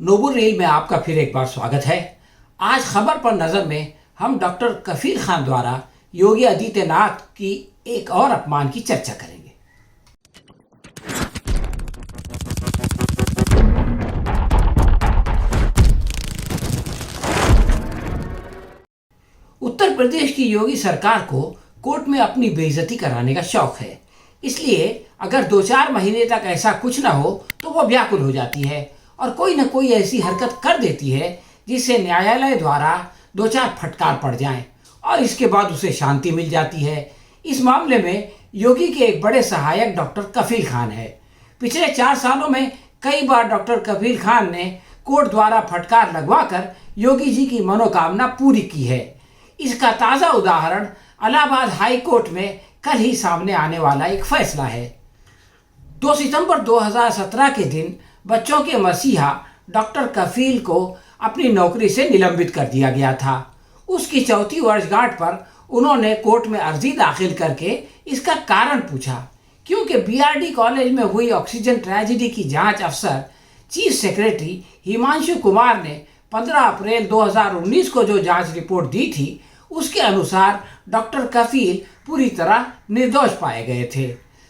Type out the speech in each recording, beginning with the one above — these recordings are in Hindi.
नोबल रील में आपका फिर एक बार स्वागत है। आज खबर पर नजर में हम डॉक्टर कफील खान द्वारा योगी आदित्यनाथ की एक और अपमान की चर्चा करेंगे। उत्तर प्रदेश की योगी सरकार को कोर्ट में अपनी बेइज्जती कराने का शौक है, इसलिए अगर 2-4 महीने तक ऐसा कुछ न हो तो वो व्याकुल हो जाती है और कोई न कोई ऐसी हरकत कर देती है जिससे न्यायालय द्वारा 2-4 फटकार पड़ जाएं और इसके बाद उसे शांति मिल जाती है। इस मामले में योगी के एक बड़े सहायक डॉक्टर कफील खान है। पिछले 4 सालों में कई बार डॉक्टर कफील खान ने कोर्ट द्वारा फटकार लगवाकर योगी जी की मनोकामना पूरी की है। इसका ताज़ा उदाहरण इलाहाबाद हाई कोर्ट में कल ही सामने आने वाला एक फैसला है। 2 सितंबर 2017 के दिन बच्चों के मसीहा डॉक्टर कफील को अपनी नौकरी से निलंबित कर दिया गया था। उसकी 4वीं वर्षगांठ पर उन्होंने कोर्ट में अर्जी दाखिल करके इसका कारण पूछा, क्योंकि बीआरडी कॉलेज में हुई ऑक्सीजन ट्रेजेडी की जांच अफसर चीफ सेक्रेटरी हिमांशु कुमार ने 15 अप्रैल 2019 को जो जांच रिपोर्ट दी थी उसके अनुसार डॉक्टर कफील पूरी तरह निर्दोष पाए गए थे।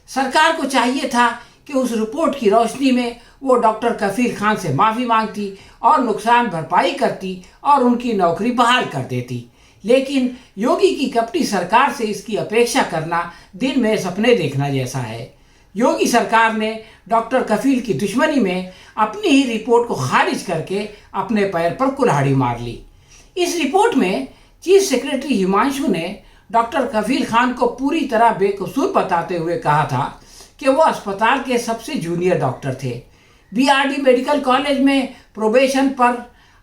सरकार को चाहिए था कि उस रिपोर्ट की रोशनी में वो डॉक्टर कफील खान से माफ़ी मांगती और नुकसान भरपाई करती और उनकी नौकरी बहाल कर देती, लेकिन योगी की कपटी सरकार से इसकी अपेक्षा करना दिन में सपने देखना जैसा है। योगी सरकार ने डॉक्टर कफील की दुश्मनी में अपनी ही रिपोर्ट को खारिज करके अपने पैर पर कुल्हाड़ी मार ली। इस रिपोर्ट में चीफ सेक्रेटरी हिमांशु ने डॉक्टर कफील खान को पूरी तरह बेकसूर बताते हुए कहा था कि वो अस्पताल के सबसे जूनियर डॉक्टर थे। बीआरडी मेडिकल कॉलेज में प्रोबेशन पर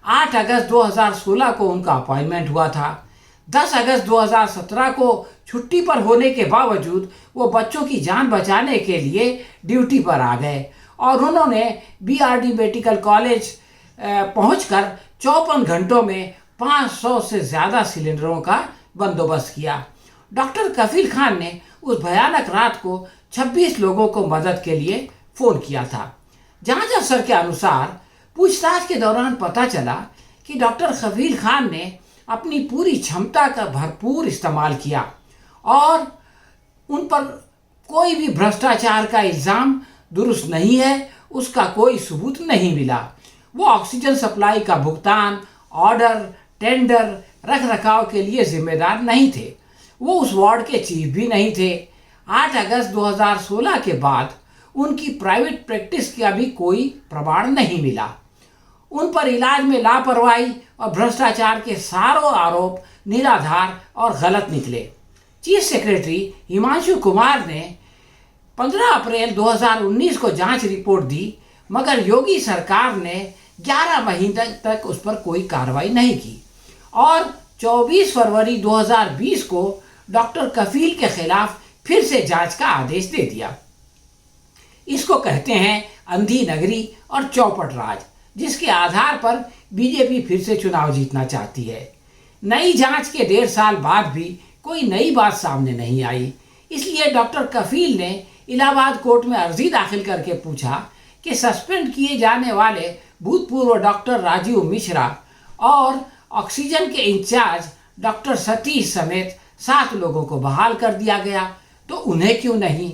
8 अगस्त 2016 को उनका अपॉइंटमेंट हुआ था। 10 अगस्त 2017 को छुट्टी पर होने के बावजूद वो बच्चों की जान बचाने के लिए ड्यूटी पर आ गए और उन्होंने बीआरडी मेडिकल कॉलेज पहुंचकर 54 घंटों में 500 से ज़्यादा सिलेंडरों का बंदोबस्त किया। डॉक्टर कफील खान ने उस भयानक रात को 26 लोगों को मदद के लिए फ़ोन किया था। जांच अफसर के अनुसार पूछताछ के दौरान पता चला कि डॉक्टर कफील खान ने अपनी पूरी क्षमता का भरपूर इस्तेमाल किया और उन पर कोई भी भ्रष्टाचार का इल्ज़ाम दुरुस्त नहीं है, उसका कोई सबूत नहीं मिला। वो ऑक्सीजन सप्लाई का भुगतान, ऑर्डर, टेंडर, रख रखाव के लिए जिम्मेदार नहीं थे। वो उस वार्ड के चीफ भी नहीं थे। 8 अगस्त 2016 के बाद उनकी प्राइवेट प्रैक्टिस का भी कोई प्रमाण नहीं मिला। उन पर इलाज में लापरवाही और भ्रष्टाचार के सारों आरोप निराधार और गलत निकले। चीफ सेक्रेटरी हिमांशु कुमार ने 15 अप्रैल 2019 को जांच रिपोर्ट दी, मगर योगी सरकार ने 11 महीने तक उस पर कोई कार्रवाई नहीं की और 24 फरवरी 2020 को डॉक्टर कफील के खिलाफ फिर से जांच का आदेश दे दिया। इसको कहते हैं अंधी नगरी और चौपट राज, जिसके आधार पर बीजेपी फिर से चुनाव जीतना चाहती है। नई जांच के 1.5 साल बाद भी कोई नई बात सामने नहीं आई, इसलिए डॉक्टर कफील ने इलाहाबाद कोर्ट में अर्जी दाखिल करके पूछा कि सस्पेंड किए जाने वाले भूतपूर्व डॉक्टर राजीव मिश्रा और ऑक्सीजन के इंचार्ज डॉक्टर सतीश समेत 7 लोगों को बहाल कर दिया गया, तो उन्हें क्यों नहीं।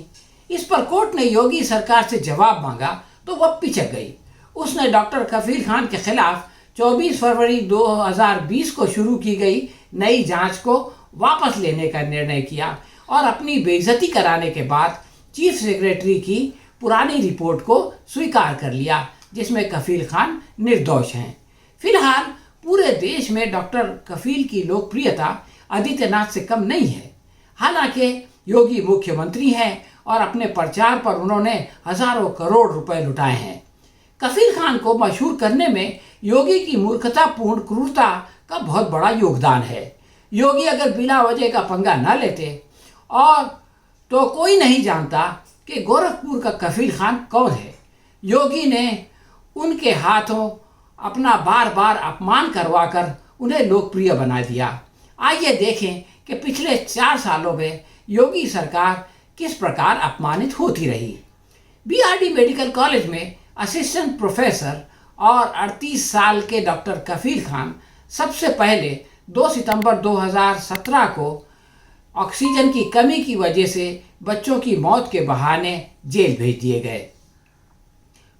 इस पर कोर्ट ने योगी सरकार से जवाब मांगा तो वह पिछक गई। उसने डॉक्टर कफील खान के खिलाफ 24 फरवरी 2020 को शुरू की गई नई जांच को वापस लेने का निर्णय किया और अपनी बेइज्जती कराने के बाद चीफ सेक्रेटरी की पुरानी रिपोर्ट को स्वीकार कर लिया, जिसमें कफील खान निर्दोष हैं। फिलहाल पूरे देश में डॉक्टर कफील की लोकप्रियता आदित्यनाथ से कम नहीं है। हालांकि योगी मुख्यमंत्री हैं और अपने प्रचार पर उन्होंने हजारों करोड़ रुपए लुटाए हैं। कफील खान को मशहूर करने में योगी की मूर्खतापूर्ण क्रूरता का बहुत बड़ा योगदान है। योगी अगर बिना वजह का पंगा न लेते और तो कोई नहीं जानता कि गोरखपुर का कफील खान कौन है। योगी ने उनके हाथों अपना बार बार अपमान करवाकर उन्हें लोकप्रिय बना दिया। आइए देखें कि पिछले 4 सालों में योगी सरकार किस प्रकार अपमानित होती रही। बीआरडी मेडिकल कॉलेज में असिस्टेंट प्रोफेसर और 38 साल के डॉक्टर कफील खान सबसे पहले 2 सितंबर 2017 को ऑक्सीजन की कमी की वजह से बच्चों की मौत के बहाने जेल भेज दिए गए।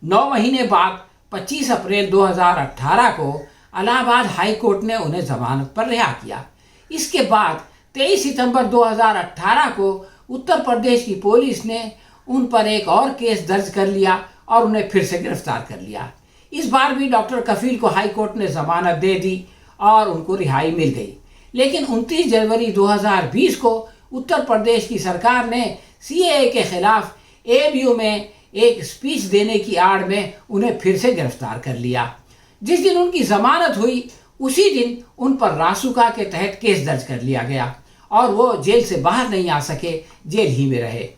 9 महीने बाद 25 अप्रैल 2018 को इलाहाबाद हाई कोर्ट ने उन्हें जमानत पर रिहा किया। इसके बाद 23 सितंबर 2018 को उत्तर प्रदेश की पुलिस ने उन पर एक और केस दर्ज कर लिया और उन्हें फिर से गिरफ्तार कर लिया। इस बार भी डॉक्टर कफील को हाई कोर्ट ने जमानत दे दी और उनको रिहाई मिल गई। लेकिन 29 जनवरी 2020 को उत्तर प्रदेश की सरकार ने सीएए के खिलाफ एएमयू में एक स्पीच देने की आड़ में उन्हें फिर से गिरफ्तार कर लिया। जिस दिन उनकी जमानत हुई उसी दिन उन पर रासुका के तहत केस दर्ज कर लिया गया और वो जेल से बाहर नहीं आ सके, जेल ही में रहे।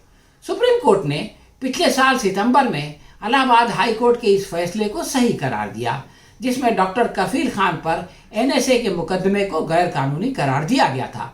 सुप्रीम कोर्ट ने पिछले साल सितंबर में इलाहाबाद हाई कोर्ट के इस फैसले को सही करार दिया, जिसमें डॉक्टर कफील खान पर एनएसए के मुकदमे को गैर कानूनी करार दिया गया था।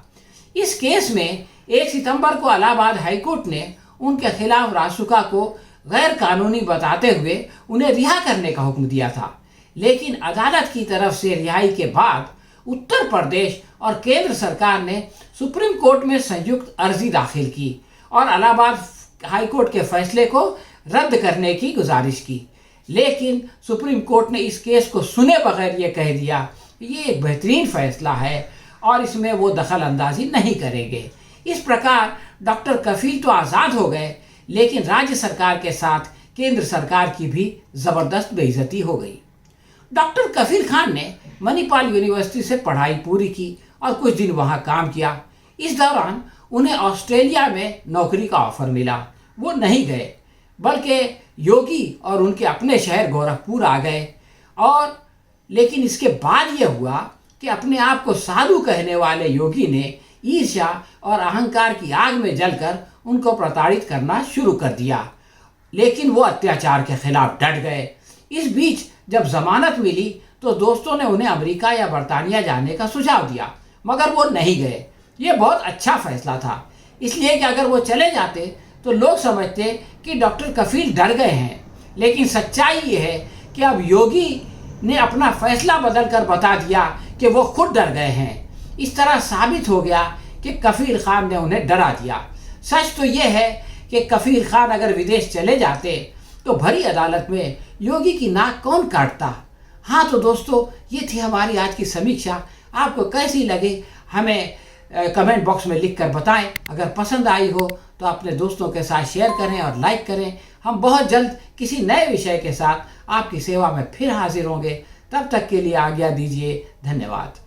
इस केस में 1 सितंबर को इलाहाबाद हाई कोर्ट ने उनके खिलाफ रासुका को गैर कानूनी बताते हुए उन्हें रिहा करने का हुक्म दिया था। लेकिन अदालत की तरफ से रिहाई के बाद उत्तर प्रदेश और केंद्र सरकार ने सुप्रीम कोर्ट में संयुक्त अर्जी दाखिल की और इलाहाबाद हाई कोर्ट के फैसले को रद्द करने की गुजारिश की। लेकिन सुप्रीम कोर्ट ने इस केस को सुने बगैर ये कह दिया कि ये एक बेहतरीन फैसला है और इसमें वो दखल अंदाजी नहीं करेंगे। इस प्रकार डॉक्टर कफील तो आज़ाद हो गए, लेकिन राज्य सरकार के साथ केंद्र सरकार की भी ज़बरदस्त बेइज्जती हो गई। डॉक्टर कफील खान ने मणिपाल यूनिवर्सिटी से पढ़ाई पूरी की और कुछ दिन वहाँ काम किया। इस दौरान उन्हें ऑस्ट्रेलिया में नौकरी का ऑफर मिला। वो नहीं गए, बल्कि योगी और उनके अपने शहर गोरखपुर आ गए। और लेकिन इसके बाद यह हुआ कि अपने आप को साधु कहने वाले योगी ने ईर्ष्या और अहंकार की आग में जलकर उनको प्रताड़ित करना शुरू कर दिया। लेकिन वो अत्याचार के खिलाफ डट गए। इस बीच जब जमानत मिली तो दोस्तों ने उन्हें अमेरिका या बरतानिया जाने का सुझाव दिया, मगर वो नहीं गए। ये बहुत अच्छा फैसला था, इसलिए कि अगर वो चले जाते तो लोग समझते कि डॉक्टर कफील डर गए हैं। लेकिन सच्चाई ये है कि अब योगी ने अपना फैसला बदल कर बता दिया कि वो खुद डर गए हैं। इस तरह साबित हो गया कि कफील खान ने उन्हें डरा दिया। सच तो ये है कि कफील खान अगर विदेश चले जाते तो भरी अदालत में योगी की नाक कौन काटता। हाँ तो दोस्तों, ये थी हमारी आज की समीक्षा। आपको कैसी लगे हमें कमेंट बॉक्स में लिख कर बताएं। अगर पसंद आई हो तो अपने दोस्तों के साथ शेयर करें और लाइक करें। हम बहुत जल्द किसी नए विषय के साथ आपकी सेवा में फिर हाजिर होंगे। तब तक के लिए आज्ञा दीजिए। धन्यवाद।